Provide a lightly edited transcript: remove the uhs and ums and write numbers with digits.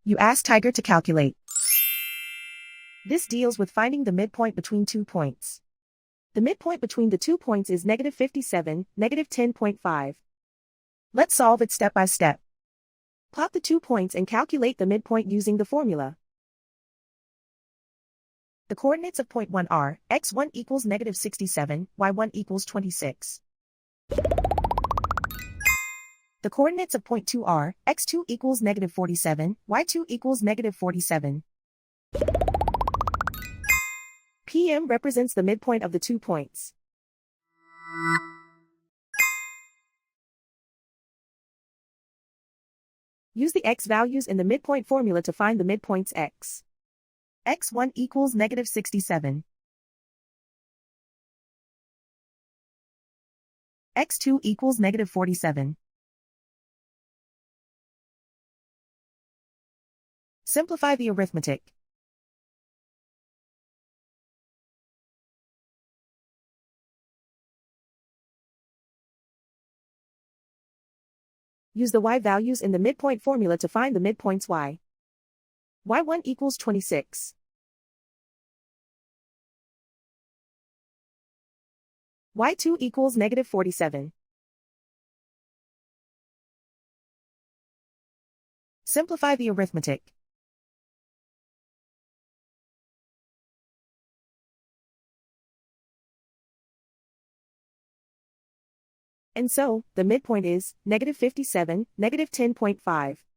You ask Tiger to calculate. This deals with finding the midpoint between 2 points. The midpoint between the 2 points is -57, -10.5. Let's solve it step by step. Plot the 2 points and calculate the midpoint using the formula. The coordinates of point 1 are, x1 equals -67, y1 equals 26. The coordinates of point 2 are, x2 equals -47, y2 equals -47. PM represents the midpoint of the 2 points. Use the x values in the midpoint formula to find the midpoints x. x1 equals -67. x2 equals -47. Simplify the arithmetic. Use the y values in the midpoint formula to find the midpoints y. y1 equals 26. y2 equals -47. Simplify the arithmetic. And so, the midpoint is -57, -10.5.